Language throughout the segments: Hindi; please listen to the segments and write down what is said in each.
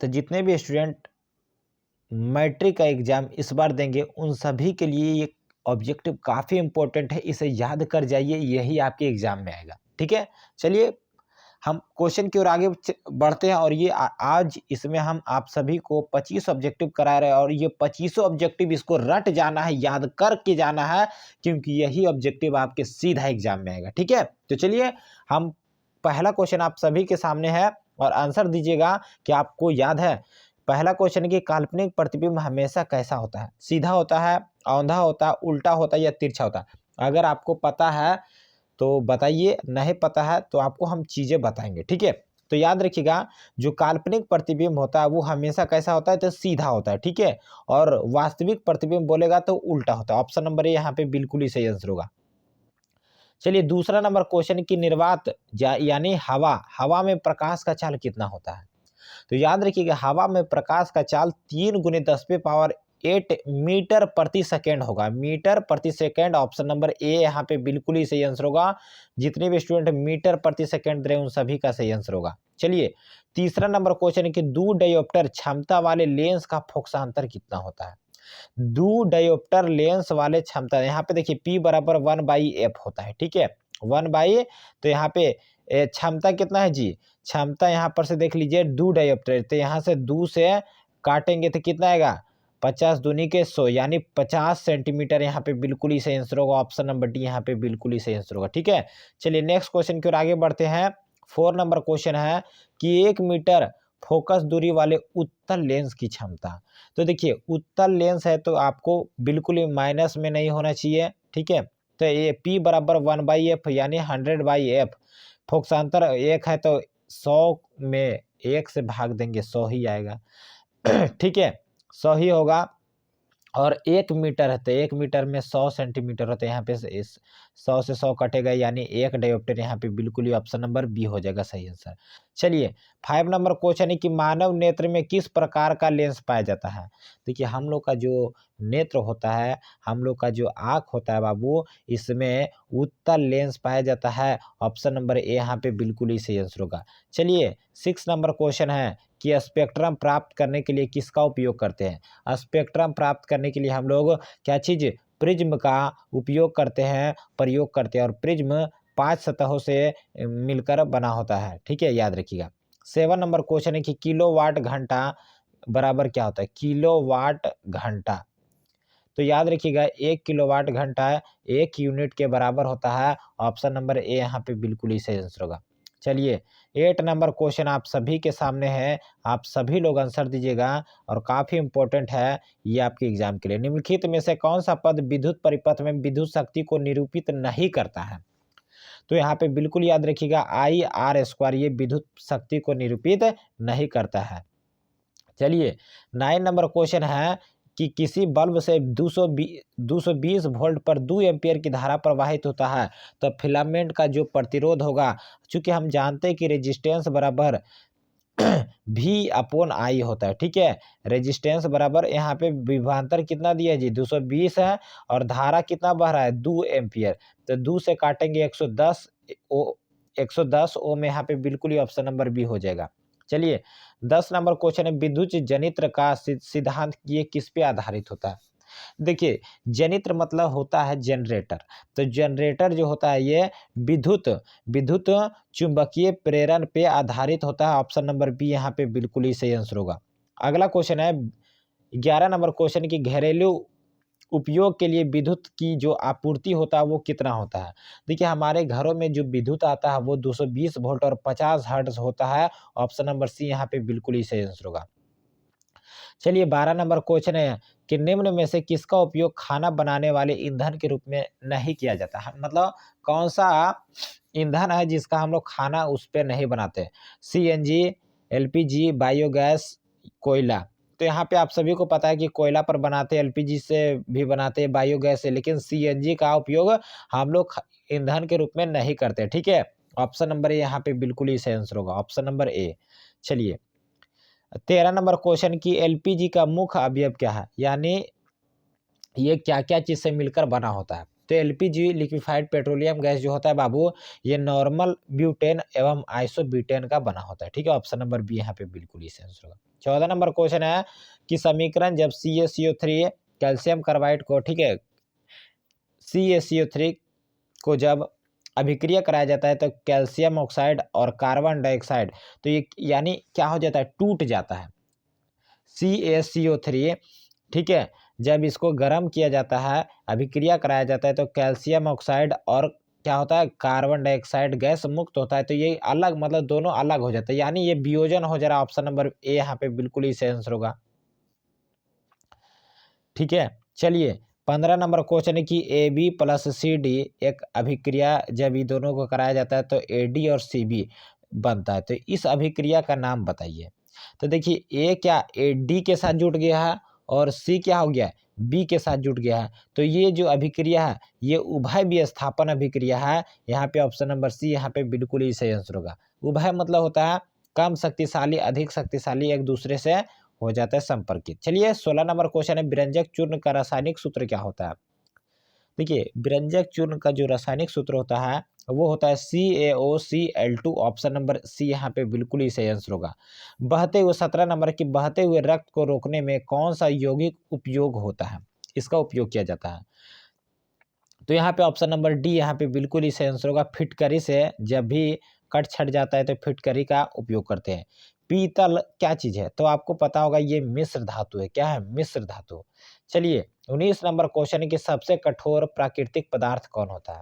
तो जितने भी स्टूडेंट मैट्रिक का एग्ज़ाम इस बार देंगे उन सभी के लिए ये ऑब्जेक्टिव काफ़ी इंपॉर्टेंट है, इसे याद कर जाइए, यही आपके एग्ज़ाम में आएगा। ठीक है, चलिए हम क्वेश्चन की ओर आगे बढ़ते हैं और ये आज इसमें हम आप सभी को 25 ऑब्जेक्टिव करा रहे हैं और ये 25 ऑब्जेक्टिव इसको रट जाना है, याद करके जाना है, क्योंकि यही ऑब्जेक्टिव आपके सीधा एग्जाम में आएगा। ठीक है, तो चलिए हम पहला क्वेश्चन आप सभी के सामने है और आंसर दीजिएगा कि आपको याद है। पहला क्वेश्चन कि काल्पनिक प्रतिबिंब हमेशा कैसा होता है? सीधा होता है, औंधा होता है, उल्टा होता है या तिरछा होता है? अगर आपको पता है तो बताइए, नहीं पता है तो आपको हम चीज़ें बताएंगे। ठीक है, तो याद रखिएगा जो काल्पनिक प्रतिबिंब होता है वो हमेशा कैसा होता है? तो सीधा होता है। ठीक है, और वास्तविक प्रतिबिंब बोलेगा तो उल्टा होता है। ऑप्शन नंबर ए यहाँ पे बिल्कुल ही सही आंसर होगा। चलिए दूसरा नंबर क्वेश्चन की निर्वात यानी हवा में प्रकाश का चाल कितना होता है? तो याद रखिएगा हवा में प्रकाश का चाल 3 × 10⁸ मीटर प्रति सेकेंड होगा। मीटर प्रति सेकेंड, ऑप्शन नंबर ए यहाँ पे बिल्कुल ही सही आंसर होगा। जितने भी स्टूडेंट मीटर प्रति सेकेंड दे रहे हैं उन सभी का सही आंसर होगा। चलिए तीसरा नंबर क्वेश्चन है कि दो डायोप्टर क्षमता वाले लेंस का फोकसांतर कितना होता है? दो डायोप्टर लेंस वाले क्षमता, यहाँ पे देखिए P बराबर 1/f होता है। ठीक है, 1/, तो यहाँ पे क्षमता कितना है जी? क्षमता यहाँ पर से देख लीजिए, दो डायोप्टर, तो यहाँ से 2 से काटेंगे तो कितना आएगा? 50 दूनी के 100 यानी 50 सेंटीमीटर यहाँ पे बिल्कुल ही सही आंसर होगा। ऑप्शन नंबर डी यहाँ पे बिल्कुल ही सही आंसर होगा। ठीक है, चलिए नेक्स्ट क्वेश्चन की ओर आगे बढ़ते हैं। 4 नंबर क्वेश्चन है कि 1 मीटर फोकस दूरी वाले उत्तल लेंस की क्षमता। तो देखिए उत्तल लेंस है तो आपको बिल्कुल ही माइनस में नहीं होना चाहिए। ठीक है, तो ये P बराबर 1/f यानी 100/f, फोकसांतर 1 है तो 100 में 1 से भाग देंगे 100 ही आएगा। ठीक है, 100 ही होगा। और 1 मीटर है तो 1 मीटर में 100 सेंटीमीटर होते हैं। यहाँ पे इस 100 से 100 कटेगा यानी 1 डायोप्टर, यहाँ पे बिल्कुल ही ऑप्शन नंबर बी हो जाएगा सही आंसर। चलिए 5 नंबर क्वेश्चन है कि मानव नेत्र में किस प्रकार का लेंस पाया जाता है? देखिए हम लोग का जो नेत्र होता है, हम लोग का जो आँख होता है बाबू, इसमें उत्तल लेंस पाया जाता है। ऑप्शन नंबर ए यहाँ पे बिल्कुल ही सही आंसर होगा। चलिए 6 नंबर क्वेश्चन है कि स्पेक्ट्रम प्राप्त करने के लिए किसका उपयोग करते हैं? स्पेक्ट्रम प्राप्त करने के लिए हम लोग क्या चीज़? प्रिज्म का उपयोग करते हैं, प्रयोग करते हैं, और प्रिज्म 5 सतहों से मिलकर बना होता है। ठीक है, याद रखिएगा। 7 नंबर क्वेश्चन है कि किलोवाट घंटा बराबर क्या होता है? किलोवाट घंटा, तो याद रखिएगा 1 किलोवाट घंटा 1 यूनिट के बराबर होता है। ऑप्शन नंबर ए यहाँ पे बिल्कुल ही सही आंसर होगा। चलिए 8 नंबर क्वेश्चन आप सभी के सामने है, आप सभी लोग आंसर दीजिएगा और काफ़ी इंपॉर्टेंट है ये आपके एग्जाम के लिए। निम्नलिखित में से कौन सा पद विद्युत परिपथ में विद्युत शक्ति को निरूपित नहीं करता है? तो यहाँ पे बिल्कुल याद रखिएगा I/R², ये विद्युत शक्ति को निरूपित नहीं करता है। चलिए 9 नंबर क्वेश्चन है कि किसी बल्ब से 220 वोल्ट पर 2 एम्पियर की धारा प्रवाहित होता है, तो फिलामेंट का जो प्रतिरोध होगा, चूंकि हम जानते हैं कि रेजिस्टेंस बराबर V/I होता है। ठीक है, रेजिस्टेंस बराबर यहाँ पे विभवांतर कितना दिया है जी? 220 है और धारा कितना बह रहा है? 2 एम्पियर, तो 2 से काटेंगे 110 ओम, यहाँ पे बिल्कुल ही ऑप्शन नंबर बी हो जाएगा। चलिए 10 नंबर क्वेश्चन है विद्युत जनित्र का सिद्धांत ये किस पे आधारित होता है? देखिए जनित्र मतलब होता है जनरेटर, तो जनरेटर जो होता है ये विद्युत चुंबकीय प्रेरण पे आधारित होता है। ऑप्शन नंबर बी यहाँ पे बिल्कुल ही सही आंसर होगा। अगला क्वेश्चन है 11 नंबर क्वेश्चन की घरेलू उपयोग के लिए विद्युत की जो आपूर्ति होता है वो कितना होता है? देखिए हमारे घरों में जो विद्युत आता है वो 220 वोल्ट और 50 हर्ट्ज होता है। ऑप्शन नंबर सी यहाँ पे बिल्कुल ही सही आंसर होगा। चलिए 12 नंबर क्वेश्चन है कि निम्न में से किसका उपयोग खाना बनाने वाले ईंधन के रूप में नहीं किया जाता है? मतलब कौन सा ईंधन है जिसका हम लोग खाना उस पर नहीं बनाते? CNG, LPG, बायोगैस, कोयला। तो यहाँ पे आप सभी को पता है कि कोयला पर बनाते हैं, LPG से भी बनाते हैं, बायोगैस से, लेकिन CNG का उपयोग हम लोग ईंधन के रूप में नहीं करते। ठीक है, ऑप्शन नंबर ए यहाँ पे बिल्कुल ही सही आंसर होगा, ऑप्शन नंबर ए। चलिए 13 नंबर क्वेश्चन की LPG का मुख्य अवयव क्या है? यानी ये क्या क्या चीज से मिलकर बना होता है? तो एलपीजी लिक्विफाइड पेट्रोलियम गैस जो होता है बाबू, ये नॉर्मल ब्यूटेन एवं आइसोब्यूटेन का बना होता है। ठीक है, ऑप्शन नंबर बी यहाँ पे बिल्कुल ही सही आंसर होगा। 14 नंबर क्वेश्चन है कि समीकरण जब CaCO3 कैल्शियम कार्बाइड को, ठीक है, CaCO3 को जब अभिक्रिया कराया जाता है तो कैल्शियम ऑक्साइड और कार्बन डाइऑक्साइड, तो ये यानी क्या हो जाता है, टूट जाता है। CaCO3, ठीक है, जब इसको गर्म किया जाता है, अभिक्रिया कराया जाता है तो कैल्शियम ऑक्साइड और क्या होता है, कार्बन डाइऑक्साइड गैस मुक्त होता है। तो ये अलग, मतलब दोनों अलग हो जाते हैं, यानी ये वियोजन हो जा रहा है। ऑप्शन नंबर ए यहाँ पे बिल्कुल ही सही आंसर होगा। ठीक है, चलिए 15 नंबर क्वेश्चन है कि AB प्लस CD एक अभिक्रिया जब ये दोनों को कराया जाता है तो AD और CB बनता है। तो इस अभिक्रिया का नाम बताइए। तो देखिए A क्या AD के साथ जुड़ गया है और C क्या हो गया, B के साथ जुड़ गया है। तो ये जो अभिक्रिया है ये उभय विस्थापन अभिक्रिया है। यहाँ पे ऑप्शन नंबर सी यहाँ पे बिल्कुल ही सही आंसर होगा। उभय मतलब होता है कम शक्तिशाली अधिक शक्तिशाली एक दूसरे से हो जाता है संपर्कित। चलिए 16 नंबर क्वेश्चन है, विरंजक चूर्ण का रासायनिक सूत्र क्या होता है। देखिए विरंजक चूर्ण का जो रासायनिक सूत्र होता है वो होता है CaOCl2। ऑप्शन नंबर सी यहाँ पे बिल्कुल ही सही आंसर होगा। बहते हुए 17 नंबर की बहते हुए रक्त को रोकने में कौन सा यौगिक उपयोग होता है, इसका उपयोग किया जाता है। तो यहाँ पे ऑप्शन नंबर डी यहाँ पे बिल्कुल ही सही आंसर होगा। फिटकरी से जब भी कट छट जाता है तो फिटकरी का उपयोग करते हैं। पीतल क्या चीज है, तो आपको पता होगा ये मिश्र धातु है। क्या है, मिश्र धातु। चलिए 19 नंबर क्वेश्चन है कि सबसे कठोर प्राकृतिक पदार्थ कौन होता है।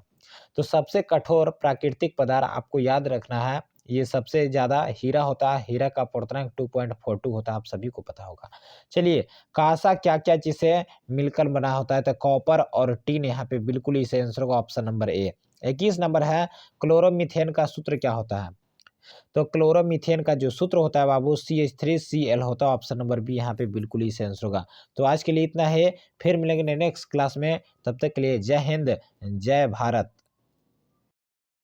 तो सबसे कठोर प्राकृतिक पदार्थ आपको याद रखना है, ये सबसे ज्यादा हीरा होता है। हीरा का पूर्णांक 2.42 होता है, आप सभी को पता होगा। चलिए कांसा क्या क्या चीज से मिलकर बना होता है, तो कॉपर और टीन यहाँ पे बिल्कुल ही सही आंसर होगा। Option number A. 21 नंबर है, क्लोरोमीथेन का सूत्र क्या होता है। तो क्लोरोमीथेन का जो सूत्र होता है बाबू CH3Cl होता है। ऑप्शन नंबर बी यहाँ पे बिल्कुल ही सही आंसर होगा। तो आज के लिए इतना है, फिर मिलेंगे नेक्स्ट क्लास में। तब तक के लिए जय हिंद, जय भारत।